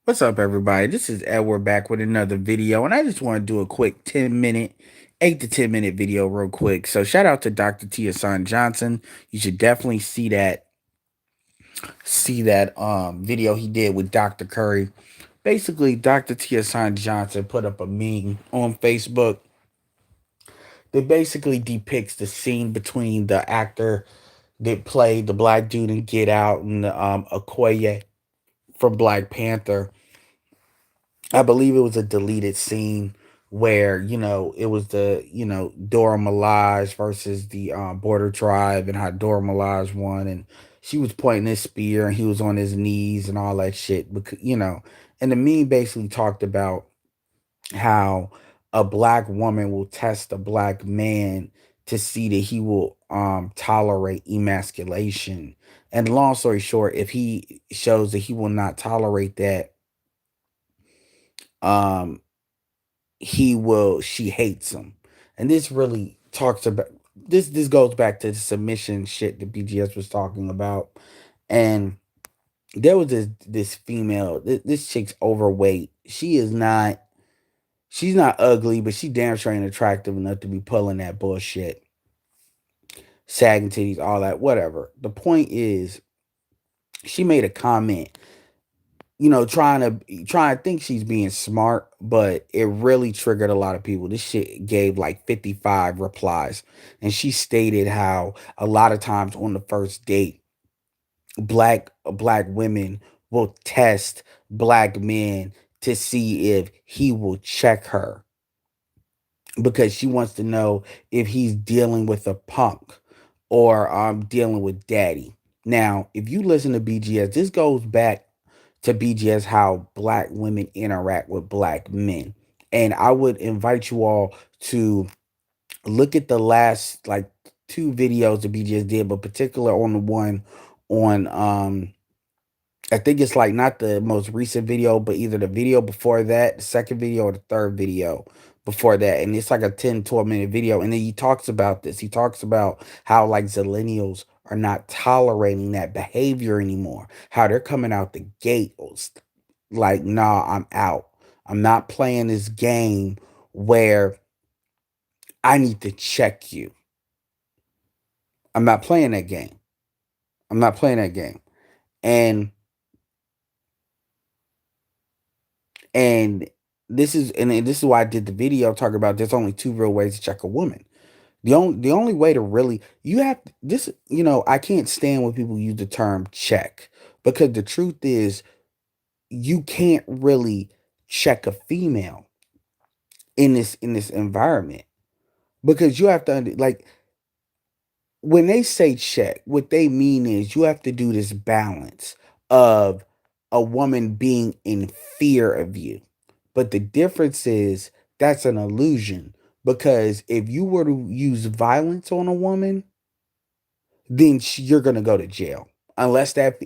What's up, everybody? This is Edward back with another video, and I just want to do a quick 10-minute, 8 to 10 minute video, real quick. So, shout out to Dr. Tia Son Johnson. You should definitely see that video he did with Dr. Curry. Basically, Dr. Tia Son Johnson put up a meme on Facebook that basically depicts the scene between the actor that played the black dude in Get Out and Okoye from Black Panther. I believe it was a deleted scene where it was the Dora Milaje versus the Border Tribe, and how Dora Milaje won, and she was pointing his spear and he was on his knees and all that shit. Because and the meme basically talked about how a black woman will test a black man to see that he will tolerate emasculation. And long story short, if he shows that he will not tolerate that, um she hates him. And this really talks about this goes back to the submission shit that BGS was talking about. And there was this female, this chick's overweight. She's not ugly, but she damn sure ain't attractive enough to be pulling that bullshit. Sagging titties, all that, whatever. The point is, she made a comment, trying to think she's being smart, but it really triggered a lot of people. This shit gave like 55 replies, and she stated how a lot of times on the first date, black women will test black men to see if he will check her, because she wants to know if he's dealing with a punk or dealing with daddy. Now, if you listen to BGS, this goes back to BGS how black women interact with black men. And I would invite you all to look at the last like two videos that BGS did, but particular on the one on I think it's like not the most recent video, but either the video before that, the second video, or the third video before that. And it's like a 10, 12 minute video. And then he talks about this. He talks about how like zillennials are not tolerating that behavior anymore. How they're coming out the gate like, nah, I'm out. I'm not playing this game where I need to check you. I'm not playing that game. I'm not playing that game. And And this is why I did the video talking about there's only two real ways to check a woman. The only way to really you have this, I can't stand when people use the term check, because the truth is you can't really check a female in this environment, because you have to like, when they say check, what they mean is you have to do this balance of a woman being in fear of you. But the difference is that's an illusion, because if you were to use violence on a woman, then you're going to go to jail. Unless at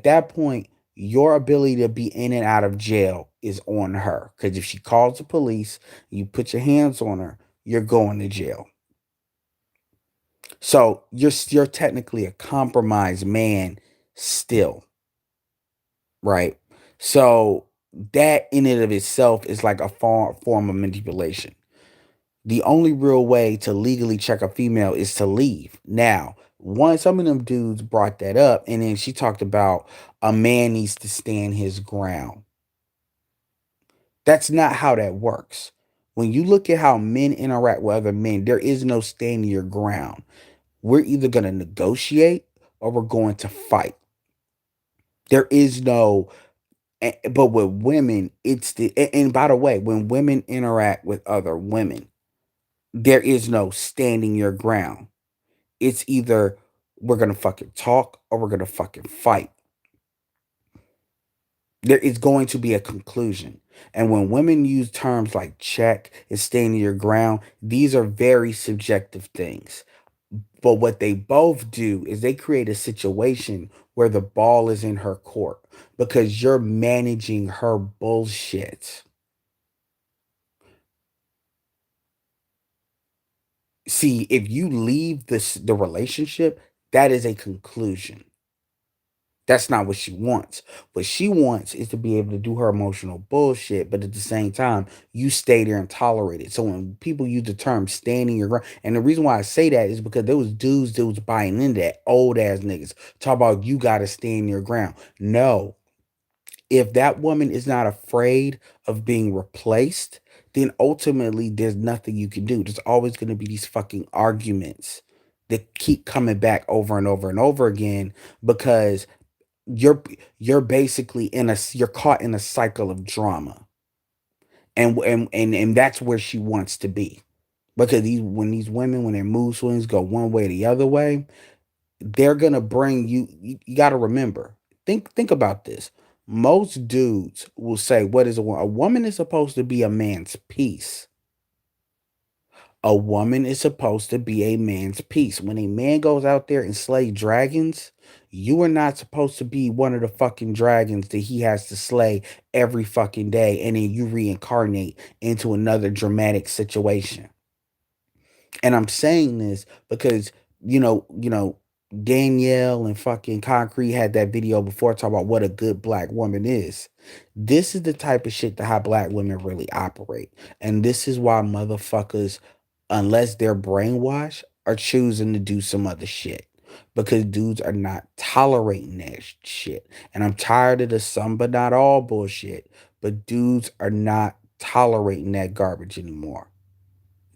that point, your ability to be in and out of jail is on her. Because if she calls the police, you put your hands on her, you're going to jail. So you're technically a compromised man still, right? So that in and of itself is like a form of manipulation. The only real way to legally check a female is to leave. Now, some of them dudes brought that up, and then she talked about a man needs to stand his ground. That's not how that works. When you look at how men interact with other men, there is no standing your ground. We're either going to negotiate or we're going to fight. There is no, but with women, and by the way, when women interact with other women, there is no standing your ground. It's either we're going to fucking talk or we're going to fucking fight. There is going to be a conclusion. And when women use terms like check and standing your ground, these are very subjective things. But what they both do is they create a situation where the ball is in her court, because you're managing her bullshit. See, if you leave the relationship, that is a conclusion. That's not what she wants. What she wants is to be able to do her emotional bullshit, but at the same time, you stay there and tolerate it. So when people use the term standing your ground, and the reason why I say that is because there was dudes that was buying into that, old ass niggas. Talk about you gotta stand your ground. No, if that woman is not afraid of being replaced, then ultimately there's nothing you can do. There's always gonna be these fucking arguments that keep coming back over and over and over again because you're you're basically you're caught in a cycle of drama, and that's where she wants to be, because these women, when their mood swings go one way or the other way, they're gonna bring you got to remember, think about this. Most dudes will say, what is a woman is supposed to be a man's piece. A woman is supposed to be a man's piece. When a man goes out there and slay dragons, you are not supposed to be one of the fucking dragons that he has to slay every fucking day, and then you reincarnate into another dramatic situation. And I'm saying this because Danielle and fucking Concrete had that video before talking about what a good black woman is. This is the type of shit that how black women really operate. And this is why motherfuckers, unless they're brainwashed, are choosing to do some other shit. Because dudes are not tolerating that shit. And I'm tired of the some but not all bullshit. But dudes are not tolerating that garbage anymore.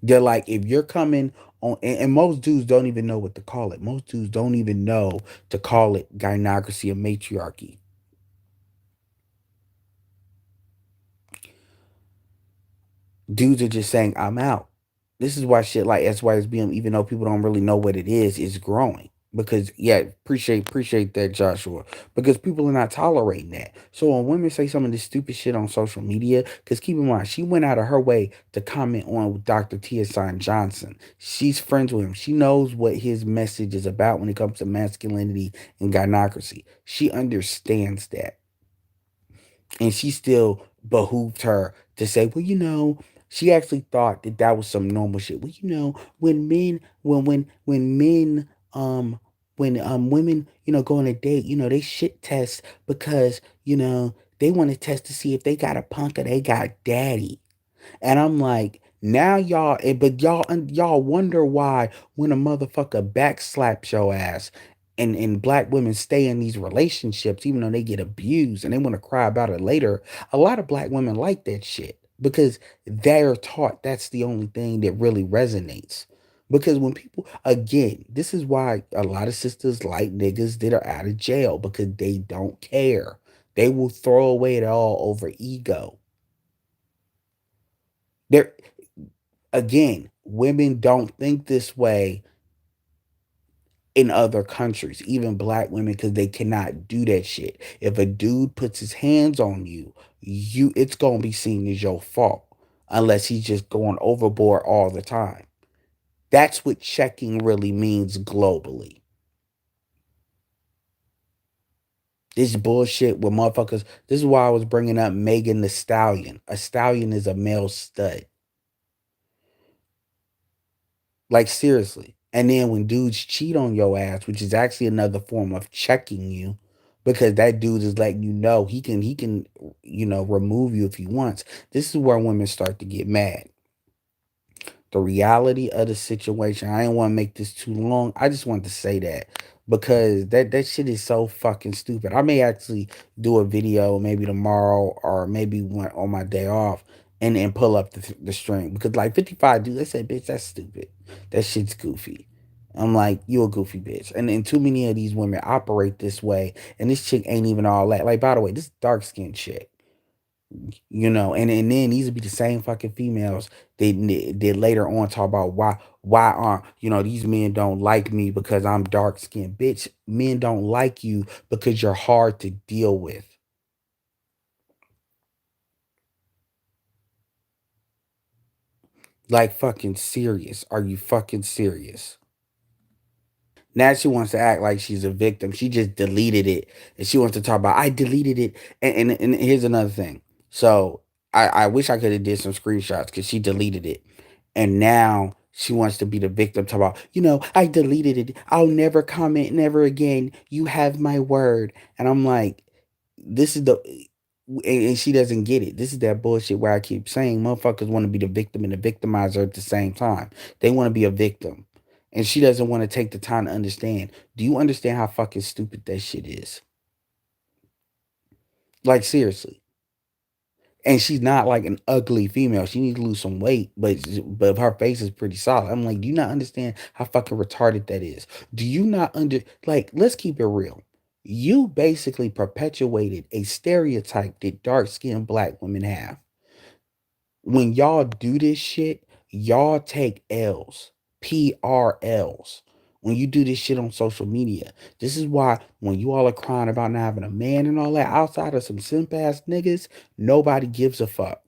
They're like, if you're coming on, and most dudes don't even know what to call it. Most dudes don't even know to call it gynocracy or matriarchy. Dudes are just saying, I'm out. This is why shit like SYSBM, even though people don't really know what it is growing. Because yeah, appreciate that, Joshua. Because people are not tolerating that. So when women say some of this stupid shit on social media, because keep in mind, she went out of her way to comment on Dr. Tia Johnson. She's friends with him. She knows what his message is about when it comes to masculinity and gynocracy. She understands that, and she still behooved her to say, well, she actually thought that that was some normal shit. Well, when men, when men, when women, go on a date, they shit test because they want to test to see if they got a punk or they got daddy. And I'm like, now y'all, but y'all wonder why when a motherfucker backslaps your ass, and black women stay in these relationships even though they get abused and they want to cry about it later. A lot of black women like that shit because they're taught that's the only thing that really resonates. Because when people, again, this is why a lot of sisters like niggas that are out of jail, because they don't care. They will throw away it all over ego. They're Again, women don't think this way in other countries, even black women, because they cannot do that shit. If a dude puts his hands on you, it's gonna be seen as your fault unless he's just going overboard all the time. That's what checking really means globally. This bullshit with motherfuckers. This is why I was bringing up Megan the Stallion. A stallion is a male stud. Like seriously. And then when dudes cheat on your ass, which is actually another form of checking you, because that dude is letting you know he can remove you if he wants. This is where women start to get mad. The reality of the situation. I didn't want to make this too long. I just wanted to say that because that shit is so fucking stupid. I may actually do a video maybe tomorrow or maybe one on my day off and pull up the string, because like 55 dudes, they say, bitch, that's stupid. That shit's goofy. I'm like, you a goofy bitch. And too many of these women operate this way, and this chick ain't even all that. Like, by the way, this dark skinned chick, and then these would be the same fucking females they later on talk about why aren't these men don't like me because I'm dark skinned. Bitch, men don't like you because you're hard to deal with. Like, fucking serious. Are you fucking serious? Now she wants to act like she's a victim. She just deleted it, and she wants to talk about I deleted it. And here's another thing. So I wish I could have did some screenshots because she deleted it, and now She wants to be the victim. Talk about, I deleted it. I'll never comment never again. You have my word. And I'm like, this is the and she doesn't get it. This is that bullshit where I keep saying motherfuckers want to be the victim and the victimizer at the same time. They want to be a victim. And she doesn't want to take the time to understand. Do you understand how fucking stupid that shit is? Like seriously. And she's not like an ugly female. She needs to lose some weight, but her face is pretty solid. I'm like, do you not understand how fucking retarded that is? Do you not like? Let's keep it real. You basically perpetuated a stereotype that dark skinned black women have. When y'all do this shit, y'all take L's, PRLs. When you do this shit on social media, this is why when you all are crying about not having a man and all that, outside of some simp ass niggas, nobody gives a fuck.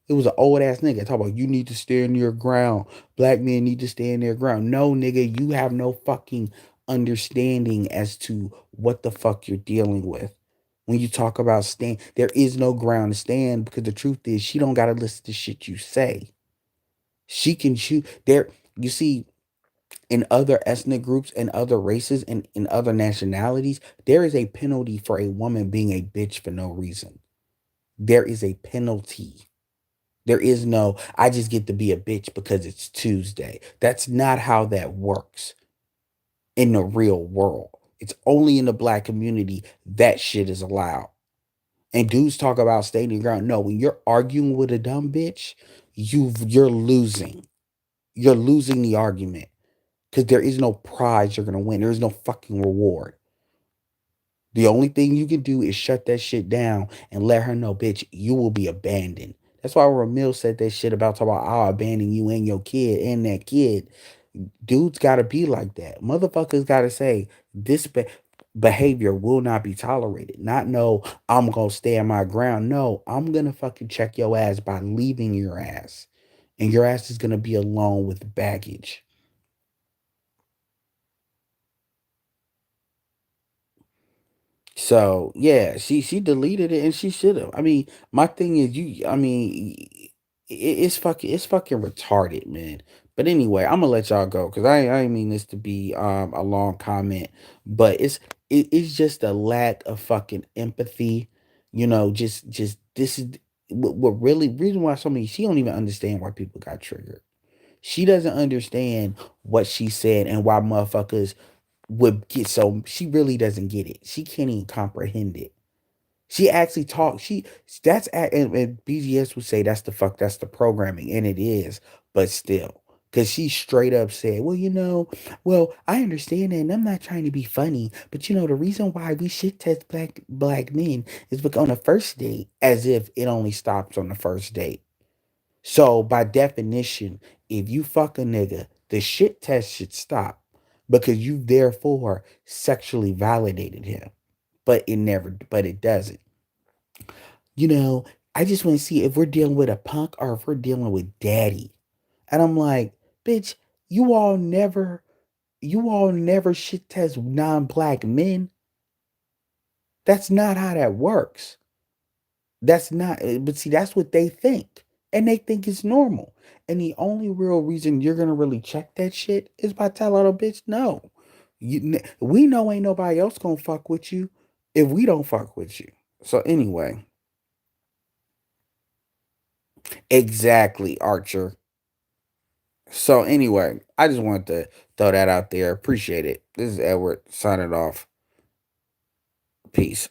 It was an old ass nigga talking about you need to stand your ground. Black men need to stand their ground. No, nigga, you have no fucking understanding as to what the fuck you're dealing with. When you talk about stand, there is no ground to stand because the truth is she don't gotta listen to shit you say. She can shoot there. You see, in other ethnic groups and other races and in other nationalities, there is a penalty for a woman being a bitch for no reason. There is a penalty. There is no, I just get to be a bitch because it's Tuesday. That's not how that works in the real world. It's only in the black community that shit is allowed. And dudes talk about standing ground. No, when you're arguing with a dumb bitch, you're losing. You're losing the argument because there is no prize you're gonna win. There is no fucking reward. The only thing you can do is shut that shit down and let her know, bitch, you will be abandoned. That's why Ramil said that shit about talking about I'll abandon you and your kid and that kid. Dudes gotta be like that. Motherfuckers gotta say this behavior will not be tolerated. Not no, I'm gonna stand my ground. No, I'm gonna fucking check your ass by leaving your ass. And your ass is gonna be alone with baggage. So yeah, she deleted it and she should have. I mean, my thing is you. I mean, it's fucking retarded, man. But anyway, I'm gonna let y'all go because I didn't mean this to be a long comment, but it's just a lack of fucking empathy. Just this is what really reason why so many she don't even understand why people got triggered. She doesn't understand what she said and why motherfuckers would get so she really doesn't get it. She can't even comprehend it. She actually talks. And BGS would say that's the programming, and it is, but still. Cause she straight up said, well, I understand that, and I'm not trying to be funny, but the reason why we shit test black men is because on the first date, as if it only stops on the first date. So by definition, if you fuck a nigga, the shit test should stop because you therefore sexually validated him. But it doesn't. You know, I just want to see if we're dealing with a punk or if we're dealing with daddy. And I'm like, bitch, you all never, you all never shit test non-black men. That's not how that works. That's not, but see, that's what they think. And they think it's normal. And the only real reason you're gonna really check that shit is by telling a bitch no. We know ain't nobody else gonna fuck with you if we don't fuck with you. So anyway, exactly, Archer. So anyway, I just wanted to throw that out there. Appreciate it. This is Edward signing off. Peace.